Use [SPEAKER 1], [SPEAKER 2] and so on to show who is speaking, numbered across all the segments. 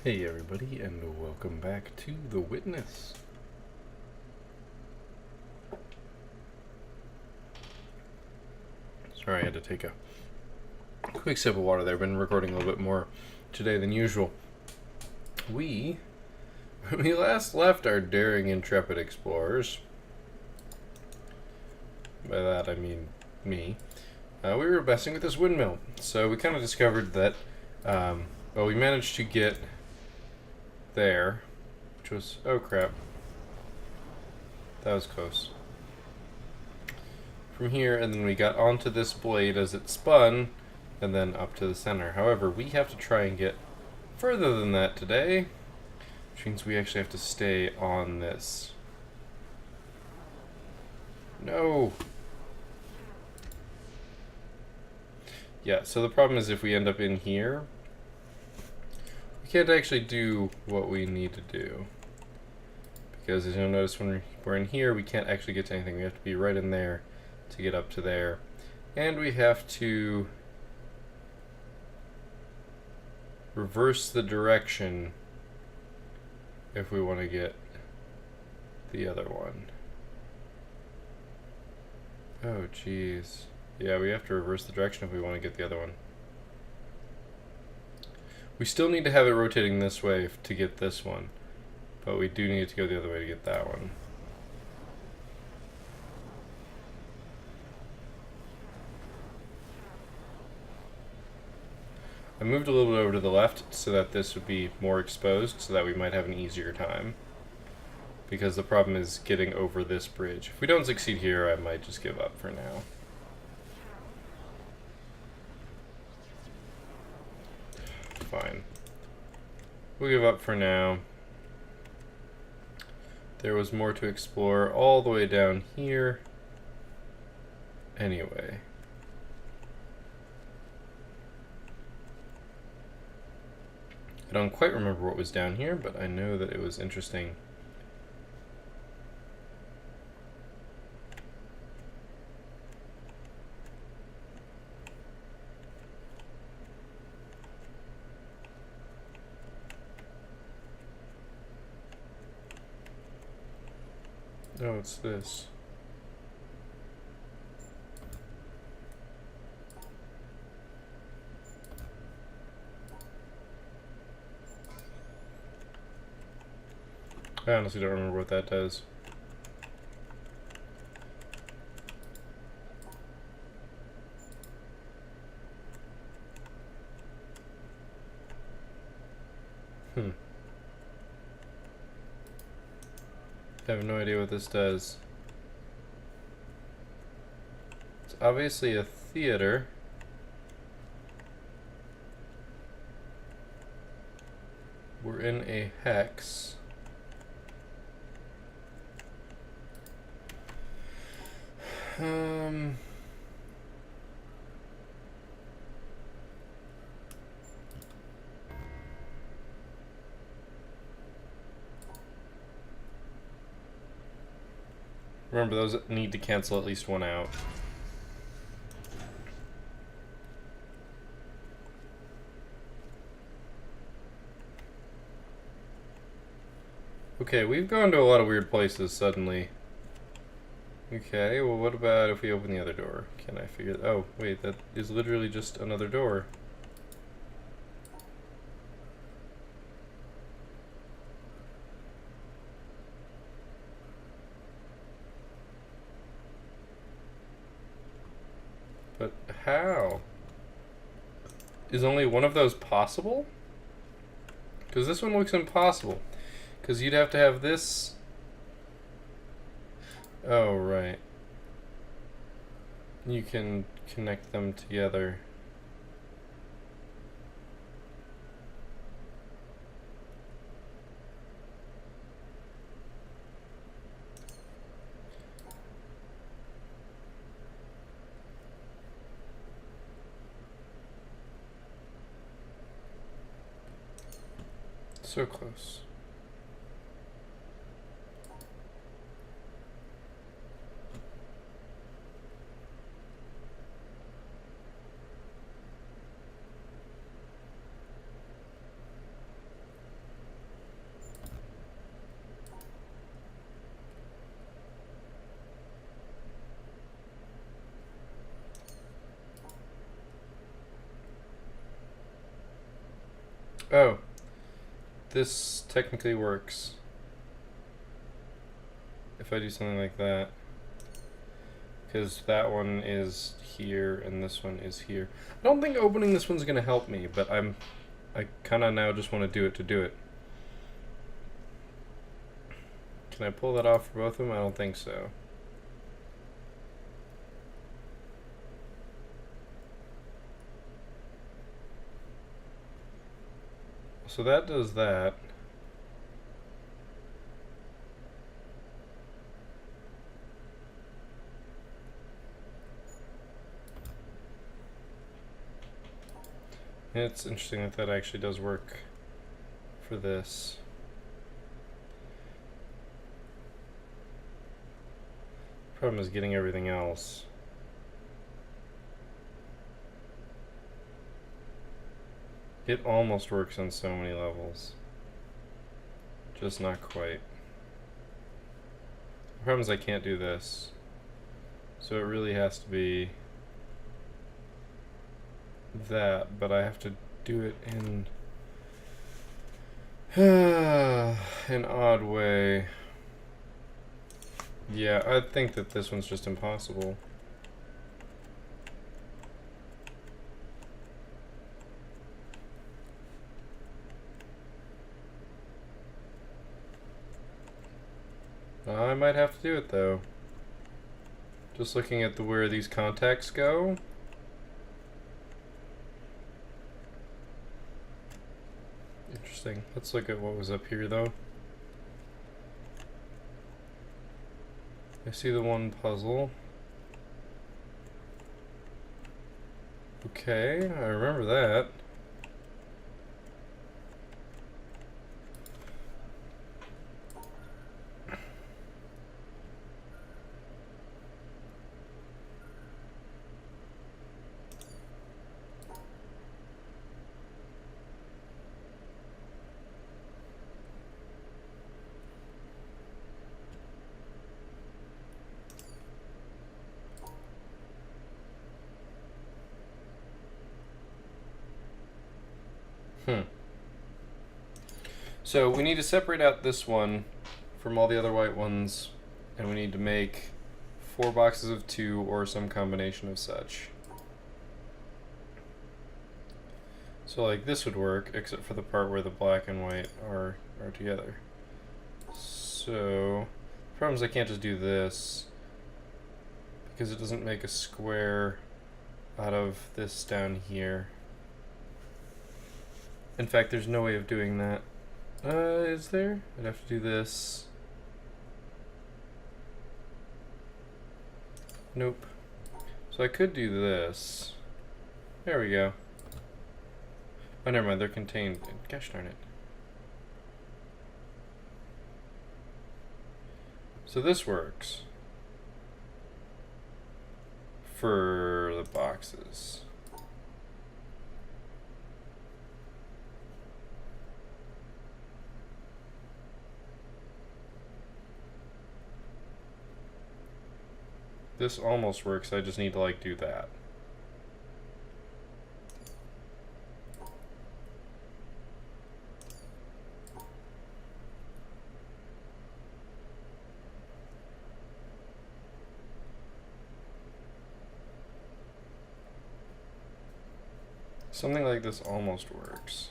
[SPEAKER 1] Hey everybody, and welcome back to The Witness. Sorry, I had to take a quick sip of water there. I've been recording a little bit more today than usual. When we last left our daring, intrepid explorers, by that I mean me, we were messing with this windmill. So we kind of discovered that, we managed to get there, which was, oh crap, that was close. From here, and then we got onto this blade as it spun, and then up to the center. However, we have to try and get further than that today, which means we actually have to stay on this. No! Yeah, so the problem is if we end up in here, we can't actually do what we need to do. Because as you'll notice when we're in here, we can't actually get to anything. We have to be right in there to get up to there. And we have to reverse the direction if we want to get the other one. Oh, jeez. Yeah, we have to reverse the direction if we want to get the other one. We still need to have it rotating this way to get this one, but we do need to go the other way to get that one. I moved a little bit over to the left so that this would be more exposed, so that we might have an easier time. Because the problem is getting over this bridge. If we don't succeed here, I might just give up for now. Fine. We'll give up for now. There was more to explore all the way down here. Anyway. I don't quite remember what was down here, but I know that it was interesting. Oh, it's this. I honestly don't remember what that does. I have no idea what this does. It's obviously a theater. We're in a hex. Remember, those need to cancel at least one out. Okay, we've gone to a lot of weird places suddenly. Okay, well what about if we open the other door? Can I figure... Oh, wait, that is literally just another door. But how? Is only one of those possible? Because this one looks impossible. Because you'd have to have this... Oh, right. You can connect them together. So close. Oh, this technically works. If I do something like that. Because that one is here and this one is here. I don't think opening this one's going to help me, but I kind of now just want to do it to do it. Can I pull that off for both of them? I don't think so. So that does that. And it's interesting that that actually does work for this. Problem is getting everything else. It almost works on so many levels. Just not quite. The problem is I can't do this. So it really has to be that, but I have to do it in an odd way. Yeah, I think that this one's just impossible. I might have to do it though. Just looking at where these contacts go. Interesting. Let's look at what was up here though. I see the one puzzle. Okay, I remember that. So we need to separate out this one from all the other white ones, and we need to make 4 boxes of 2 or some combination of such. So like this would work, except for the part where the black and white are together. So the problem is I can't just do this because it doesn't make a square out of this down here. In fact, there's no way of doing that. Is there? I'd have to do this. Nope. So I could do this. There we go. Oh, never mind, they're contained. Gosh darn it. So this works. For the boxes. This almost works, I just need to like do that. Something like this almost works.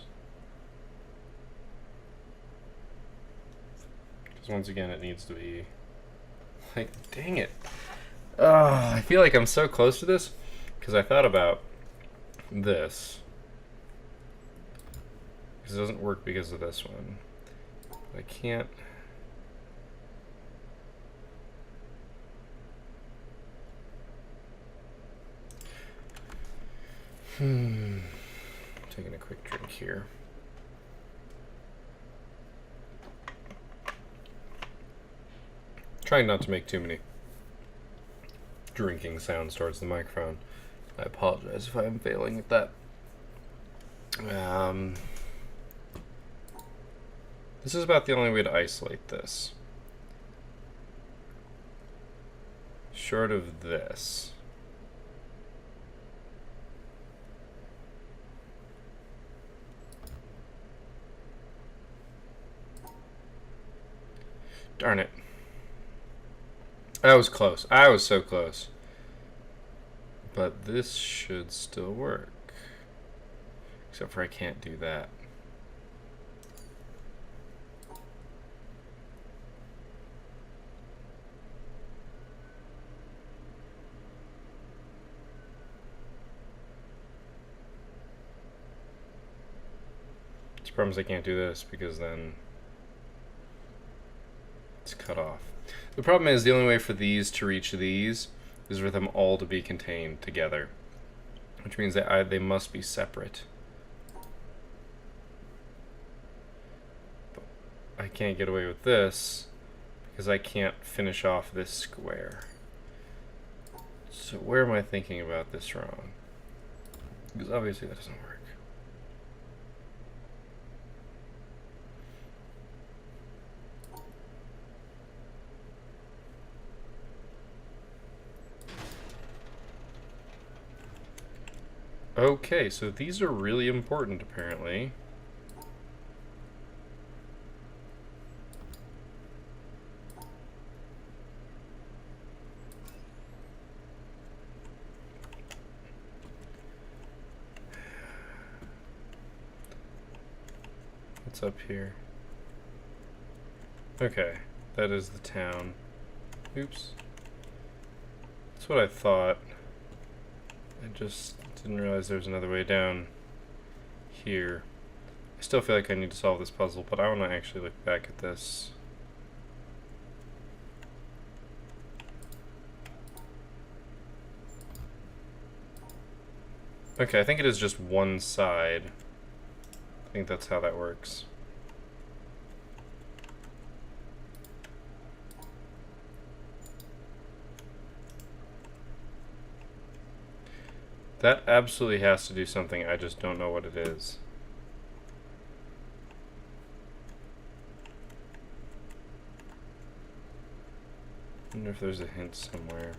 [SPEAKER 1] Because once again it needs to be like, dang it. I feel like I'm so close to this because I thought about this. Because it doesn't work because of this one. I can't. Taking a quick drink here. Trying not to make too many drinking sounds towards the microphone. I apologize if I'm failing at that. This is about the only way to isolate this. Short of this. Darn it. I was close. I was so close. But this should still work. Except for I can't do that. The problem is I can't do this because then it's cut off. The problem is the only way for these to reach these is for them all to be contained together, which means that they must be separate. But I can't get away with this because I can't finish off this square. So where am I thinking about this wrong? Because obviously that doesn't work. Okay, so these are really important, apparently. What's up here? Okay, that is the town. Oops. That's what I thought. I just didn't realize there was another way down here. I still feel like I need to solve this puzzle, but I want to actually look back at this. Okay, I think it is just one side. I think that's how that works. That absolutely has to do something, I just don't know what it is. I wonder if there's a hint somewhere.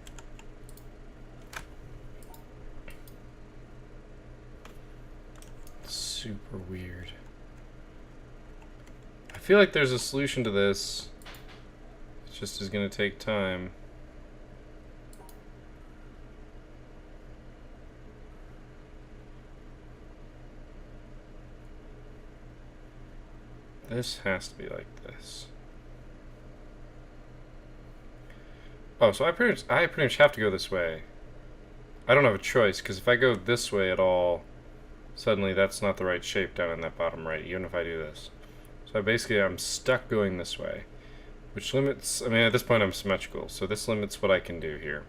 [SPEAKER 1] It's super weird. I feel like there's a solution to this. It just is going to take time. This has to be like this. Oh, so I pretty much have to go this way. I don't have a choice, because if I go this way at all, suddenly that's not the right shape down in that bottom right, even if I do this. So I'm stuck going this way, which limits, I mean, at this point I'm symmetrical, so this limits what I can do here.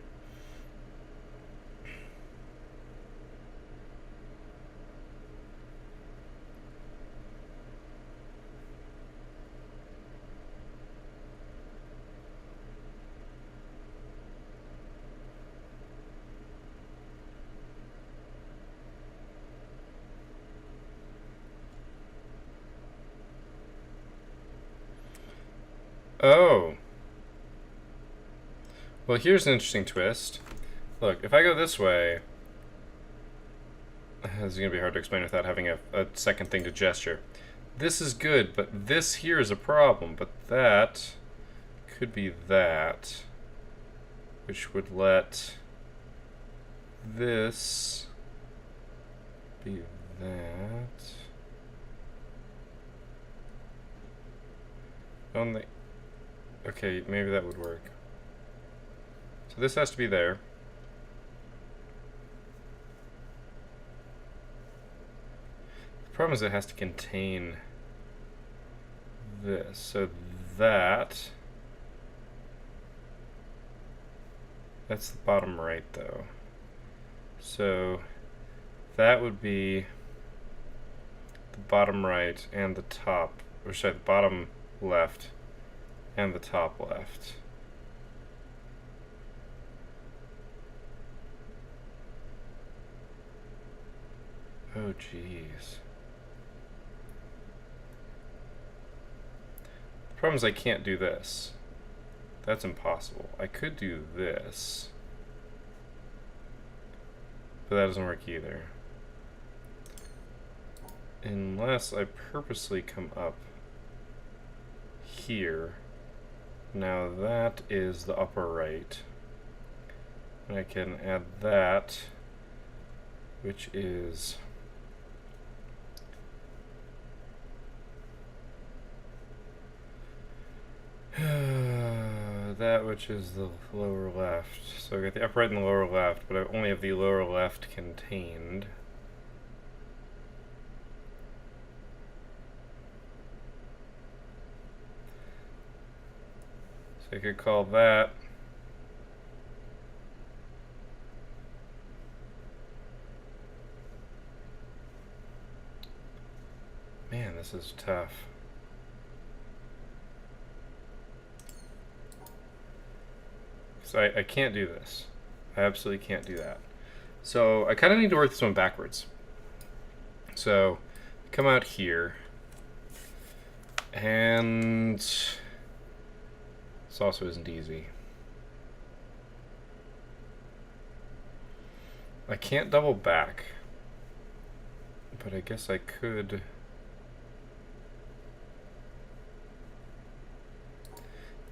[SPEAKER 1] Oh. Well, here's an interesting twist. Look, if I go this way, this is going to be hard to explain without having a second thing to gesture. This is good, but this here is a problem. But that could be that, which would let this be that. Okay, maybe that would work. So this has to be there. The problem is it has to contain this. So that's the bottom right though. So that would be the bottom right and the top, or sorry, the bottom left and the top left. Oh geez. The problem is I can't do this. That's impossible. I could do this, but that doesn't work either. Unless I purposely come up here Now that is the upper right. And I can add that, which is that which is the lower left. So I got the upper right and the lower left, but I only have the lower left contained. So I could call that man, this is tough. So I can't do this. I absolutely can't do that. So I kind of need to work this one backwards. So come out here, and this also isn't easy. I can't double back, but I guess I could.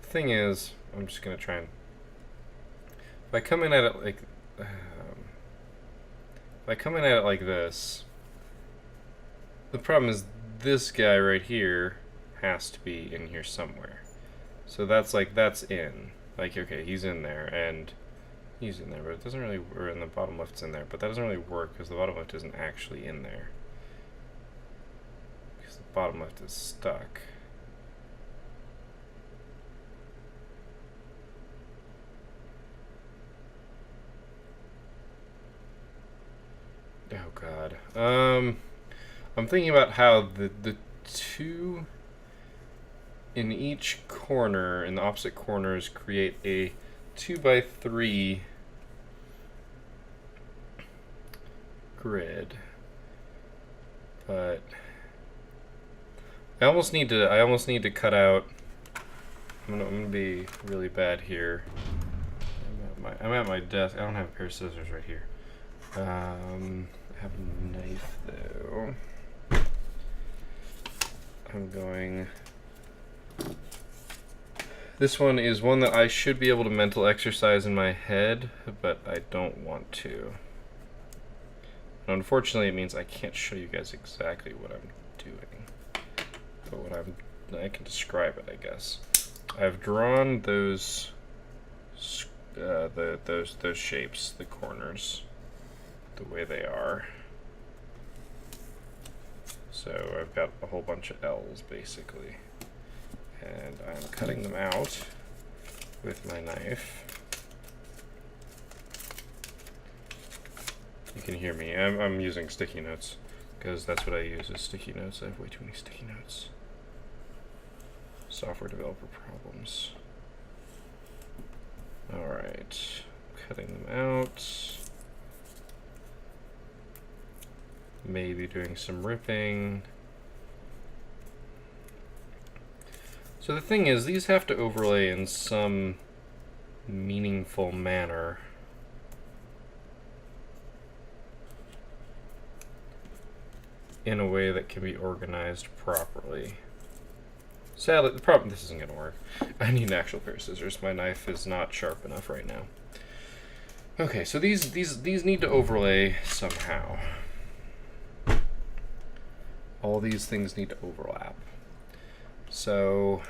[SPEAKER 1] The thing is, I'm just gonna try and. If I come in at it like, if I come in at it like this, the problem is this guy right here has to be in here somewhere. So that's like, that's in. Like, okay, he's in there, and he's in there, but it doesn't really, or in the bottom left's in there, but that doesn't really work because the bottom left isn't actually in there. Because the bottom left is stuck. Oh god. I'm thinking about how the two in each corner, in the opposite corners, create a 2x3 grid. But I almost need to cut out. I'm gonna be really bad here. I'm at my desk. I don't have a pair of scissors right here. I have a knife though. I'm going. This one is one that I should be able to mental exercise in my head, but I don't want to. And unfortunately, it means I can't show you guys exactly what I'm doing. But I can describe it, I guess. I've drawn those those shapes, the corners, the way they are. So I've got a whole bunch of L's basically, and I'm cutting them out with my knife. You can hear me. I'm using sticky notes because that's what I use is sticky notes. I have way too many sticky notes. Software developer problems. All right, cutting them out. Maybe doing some ripping. So the thing is, these have to overlay in some meaningful manner. In a way that can be organized properly. Sadly, the problem, this isn't gonna work. I need an actual pair of scissors. My knife is not sharp enough right now. Okay, so these need to overlay somehow. All these things need to overlap. So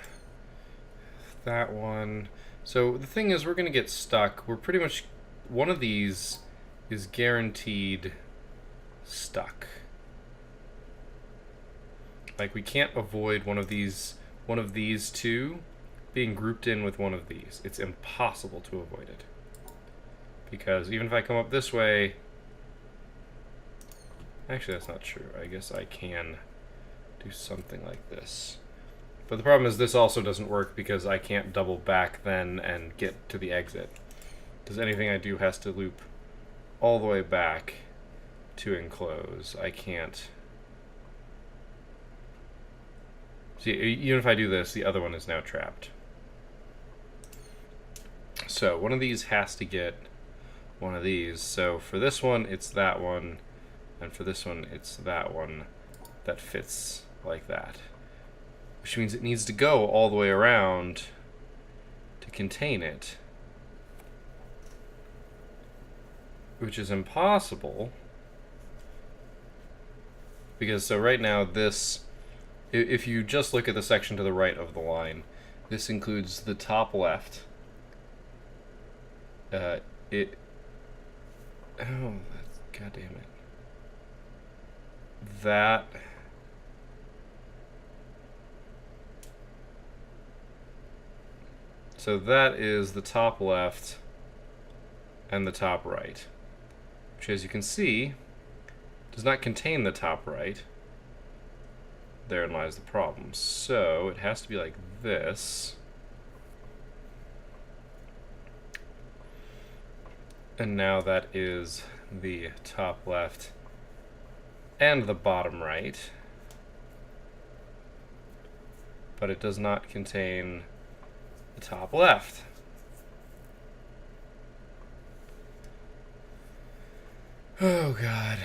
[SPEAKER 1] that one. So the thing is, we're gonna get stuck. We're pretty much, one of these is guaranteed stuck. Like we can't avoid one of these two being grouped in with one of these. It's impossible to avoid it. Because even if I come up this way, actually that's not true. I guess I can do something like this. But the problem is this also doesn't work because I can't double back then and get to the exit. Because anything I do has to loop all the way back to enclose. I can't. See, even if I do this, the other one is now trapped. So one of these has to get one of these. So for this one, it's that one. And for this one, it's that one that fits like that. Which means it needs to go all the way around contain it, which is impossible. Because so right now this, if you just look at the section to the right of the line, this includes the top left. God damn it. That. So that is the top left and the top right, which, as you can see, does not contain the top right. Therein lies the problem. So it has to be like this. And now that is the top left and the bottom right. But it does not contain the top left. Oh God.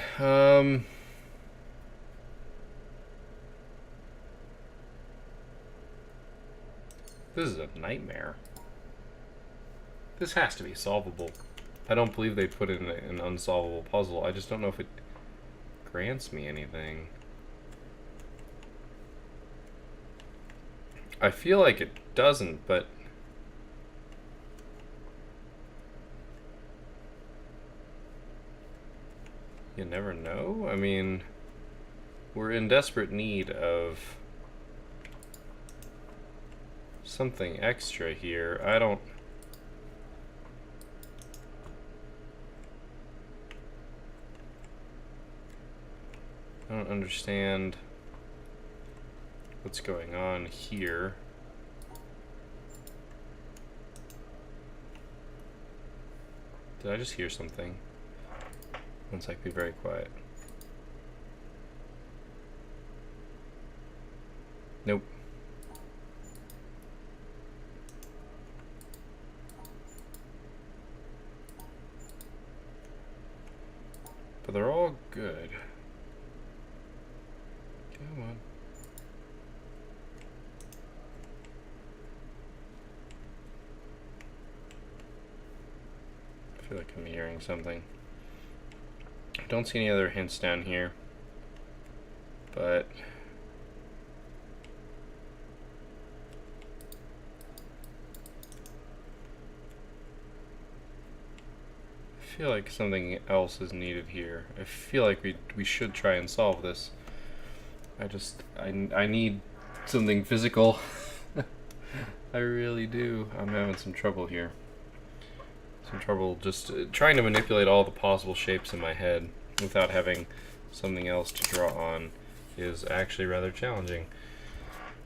[SPEAKER 1] This is a nightmare. This has to be solvable. I don't believe they put in an unsolvable puzzle. I just don't know if it grants me anything. I feel like it doesn't, but you never know. I mean, we're in desperate need of something extra here. I don't understand what's going on here. Did I just hear something? One sec, be very quiet. Nope. But they're all good. Come on. I feel like I'm hearing something. I don't see any other hints down here, but I feel like something else is needed here. I feel like we should try and solve this. I need something physical. I really do. I'm having some trouble here. Some trouble just trying to manipulate all the possible shapes in my head without having something else to draw on is actually rather challenging.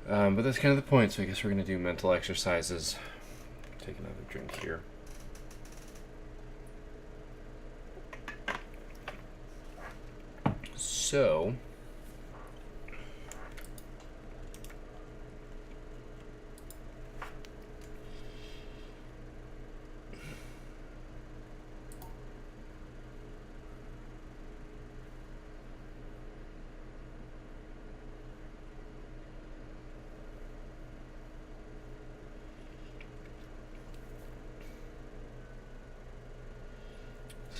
[SPEAKER 1] But that's kind of the point, so I guess we're going to do mental exercises. Take another drink here. So,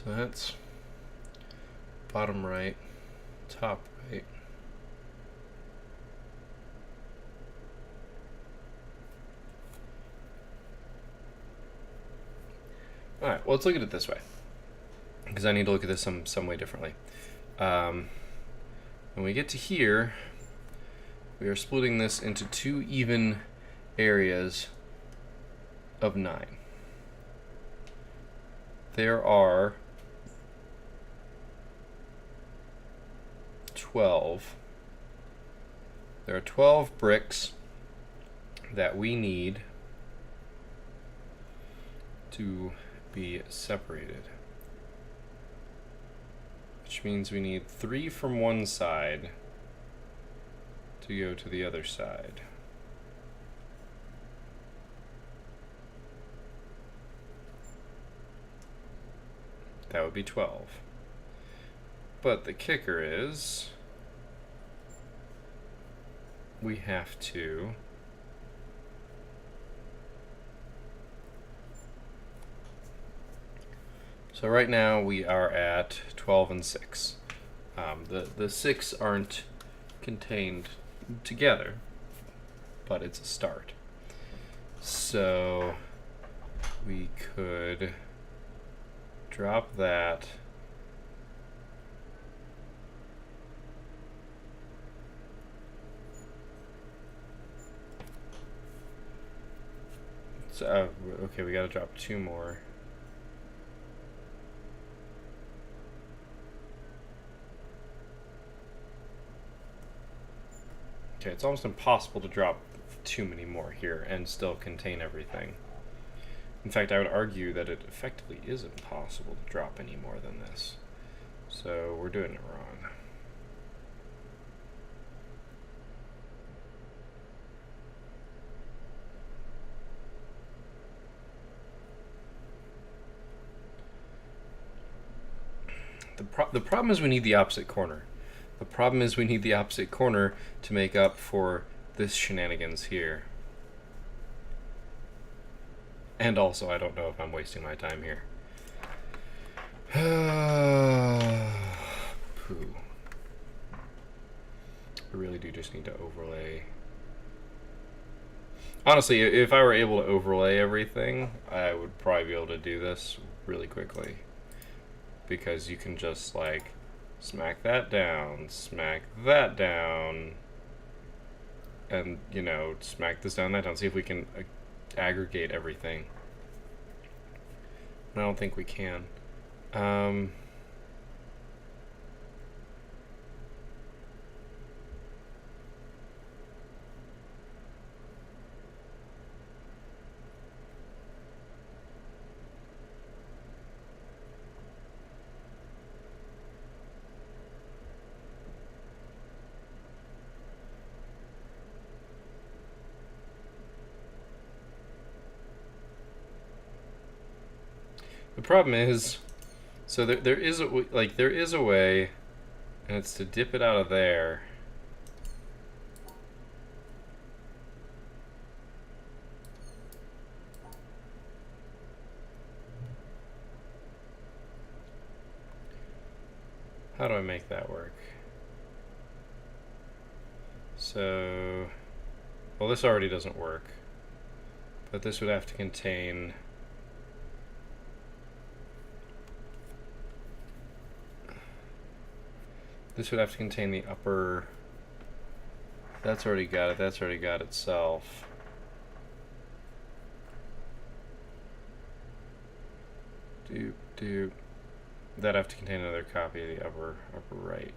[SPEAKER 1] that's bottom right, top right. Alright, well, let's look at it this way, because I need to look at this some way differently. When we get to here, we are splitting this into two even areas of 9. There are 12. There are 12 bricks that we need to be separated, which means we need 3 from one side to go to the other side. That would be 12. But the kicker is we have to So right now we are at 12 and 6. The 6 aren't contained together, but it's a start. So we could drop that. So, okay, we gotta drop 2 more. Okay, it's almost impossible to drop too many more here and still contain everything. In fact, I would argue that it effectively isn't possible to drop any more than this. So we're doing it wrong. The problem is we need the opposite corner. The problem is we need the opposite corner to make up for this shenanigans here. And also, I don't know if I'm wasting my time here. Pooh. I really do just need to overlay. Honestly, if I were able to overlay everything, I would probably be able to do this really quickly. Because you can just, like, smack that down, and, you know, smack this down, that down. See if we can aggregate everything. I don't think we can. The problem is, so there is a way, and it's to dip it out of there. How do I make that work? So, well, this already doesn't work, but this would have to contain. This would have to contain the upper. That's already got it. That's already got itself. Doop. That'd have to contain another copy of the upper right.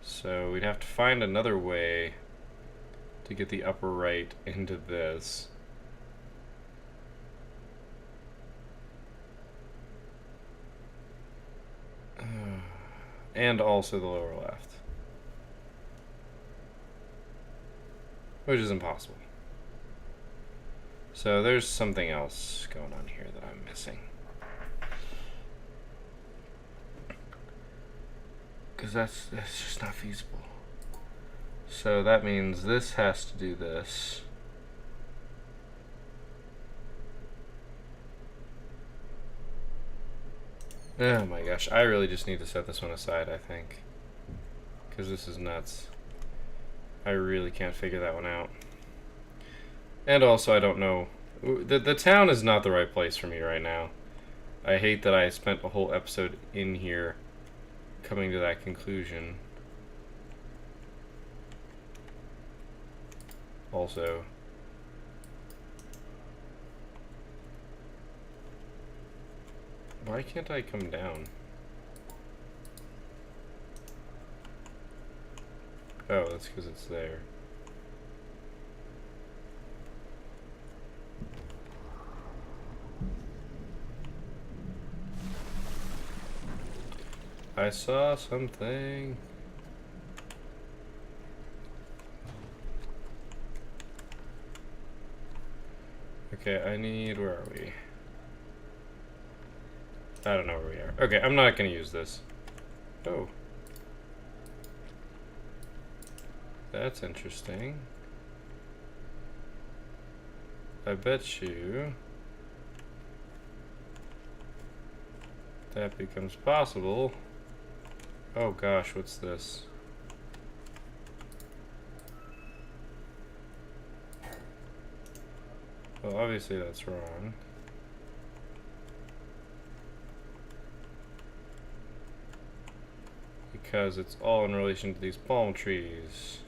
[SPEAKER 1] So we'd have to find another way to get the upper right into this. And also the lower left. Which is impossible. So there's something else going on here that I'm missing. Because that's just not feasible. So that means this has to do this. Oh my gosh, I really just need to set this one aside, I think. Because this is nuts. I really can't figure that one out. And also, I don't know. The town is not the right place for me right now. I hate that I spent a whole episode in here coming to that conclusion. Also, why can't I come down? Oh, that's because it's there. I saw something. Okay, I need, where are we? I don't know where we are. Okay, I'm not gonna use this. Oh. That's interesting. I bet you that becomes possible. Oh gosh, what's this? Well, obviously that's wrong. Because it's all in relation to these palm trees.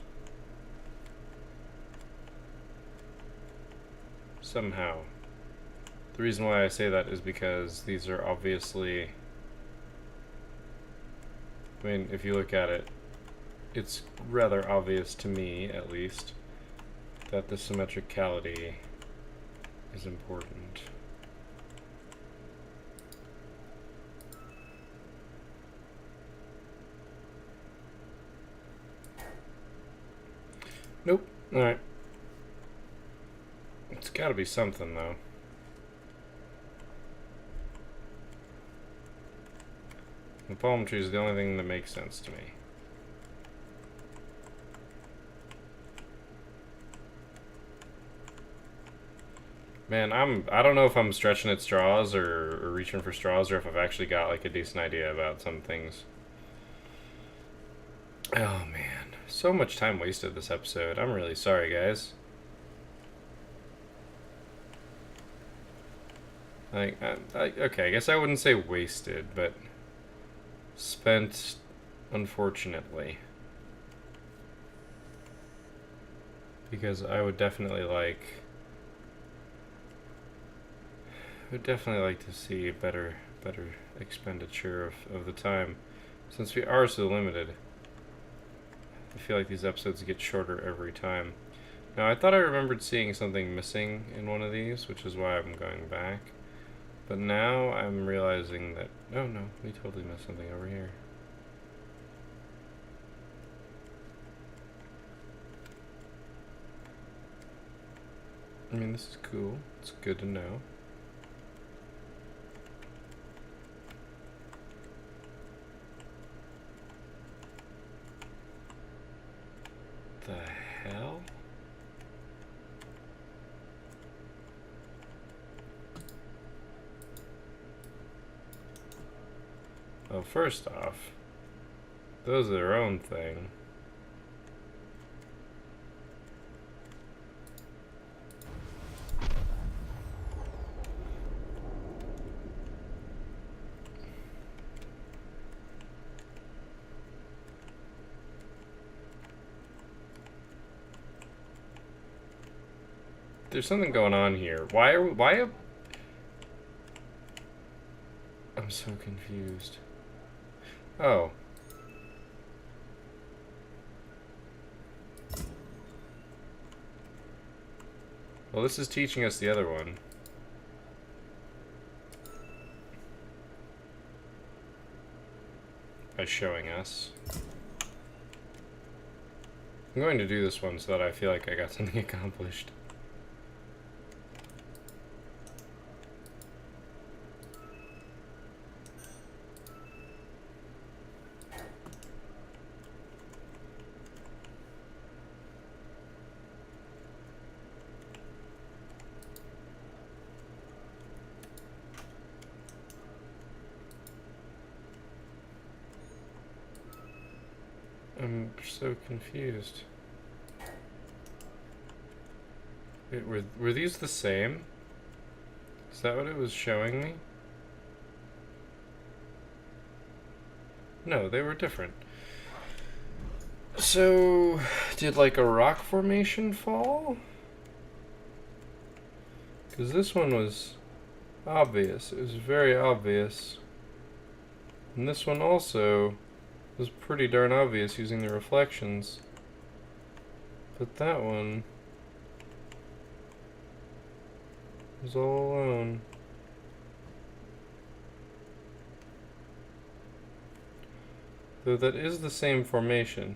[SPEAKER 1] Somehow. The reason why I say that is because these are obviously... I mean, if you look at it, it's rather obvious to me, at least, that the symmetricality is important. Nope. Alright. It's gotta be something, though. The palm tree is the only thing that makes sense to me. Man, I don't know if I'm stretching at straws or reaching for straws, or if I've actually got like a decent idea about some things. Oh man, so much time wasted this episode. I'm really sorry, guys. Like, okay, I guess I wouldn't say wasted, but spent, unfortunately. Because I would definitely like to see a better expenditure of the time, since we are so limited. I feel like these episodes get shorter every time. Now, I thought I remembered seeing something missing in one of these, which is why I'm going back. But now I'm realizing that, oh no, we totally missed something over here. I mean, this is cool. It's good to know. The hell? Well, first off, those are their own thing. There's something going on here. Why? I'm so confused. Oh. Well, this is teaching us the other one. By showing us. I'm going to do this one so that I feel like I got something accomplished. I'm so confused. Wait, were these the same? Is that what it was showing me? No, they were different. So, did like a rock formation fall? Because this one was obvious. It was very obvious. And this one also was pretty darn obvious using the reflections. But that one was all alone. Though that is the same formation.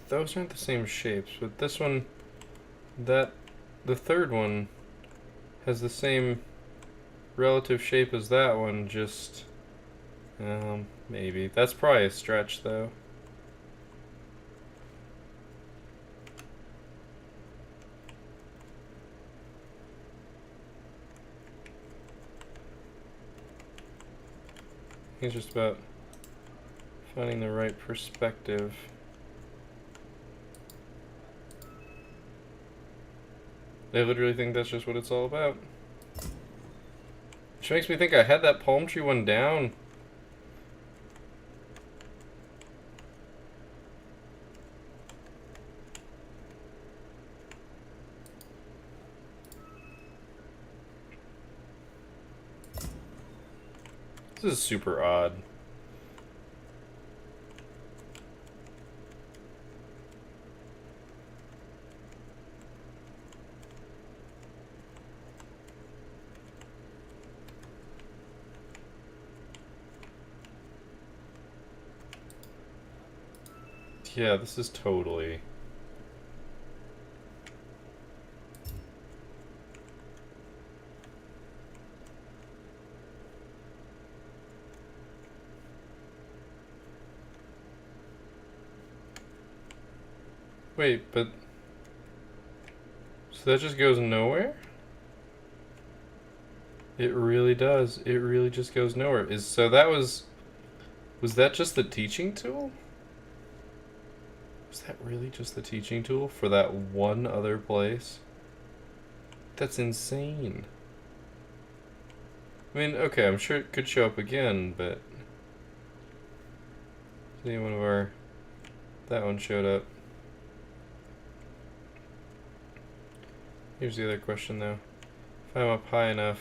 [SPEAKER 1] Those aren't the same shapes, but this one, the third one has the same relative shape as that one, just, maybe. That's probably a stretch, though. It's just about finding the right perspective. I literally think that's just what it's all about. Which makes me think I had that palm tree one down. This is super odd. Yeah, this is totally... Wait, but... So that just goes nowhere? It really does. It really just goes nowhere. So that was... Was that just the teaching tool? Was that really just the teaching tool for that one other place? That's insane. I mean, okay, I'm sure it could show up again, but... See, one of our... That one showed up. Here's the other question, though. If I'm up high enough...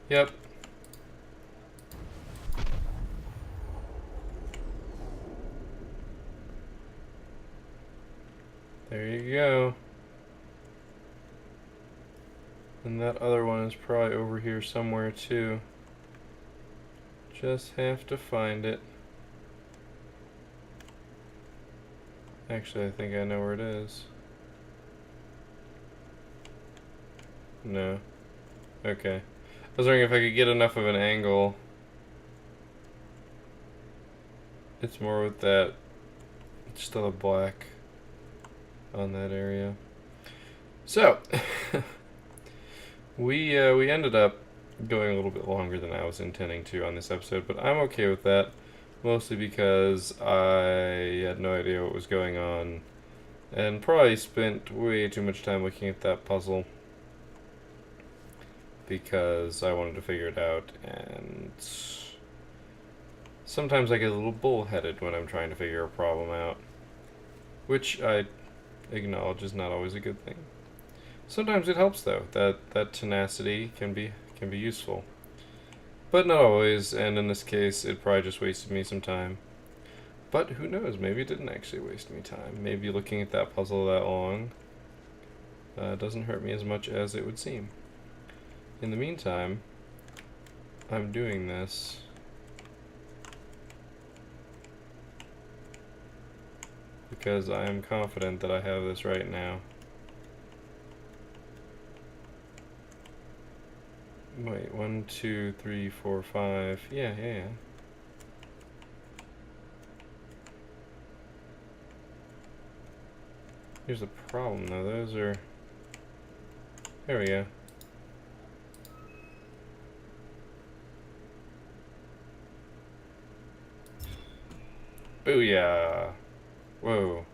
[SPEAKER 1] Yep. There you go. And that other one is probably over here somewhere, too. Just have to find it. Actually, I think I know where it is. No. Okay. I was wondering if I could get enough of an angle. It's more with that still a black on that area. So we ended up going a little bit longer than I was intending to on this episode, but I'm okay with that, mostly because I had no idea what was going on and probably spent way too much time looking at that puzzle because I wanted to figure it out, and sometimes I get a little bullheaded when I'm trying to figure a problem out, which I acknowledge is not always a good thing. Sometimes it helps, though. That tenacity can be useful, but not always. And in this case, it probably just wasted me some time. But who knows? Maybe it didn't actually waste me time. Maybe looking at that puzzle that long doesn't hurt me as much as it would seem. In the meantime, I'm doing this because I am confident that I have this right now. Wait, 1, 2, 3, 4, 5. Yeah. Here's the problem, though. Those are... There we go. Booyah! Whoa.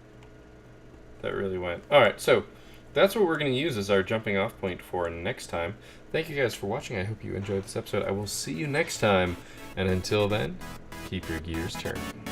[SPEAKER 1] That really went. Alright, so that's what we're going to use as our jumping off point for next time. Thank you guys for watching. I hope you enjoyed this episode. I will see you next time. And until then, keep your gears turning.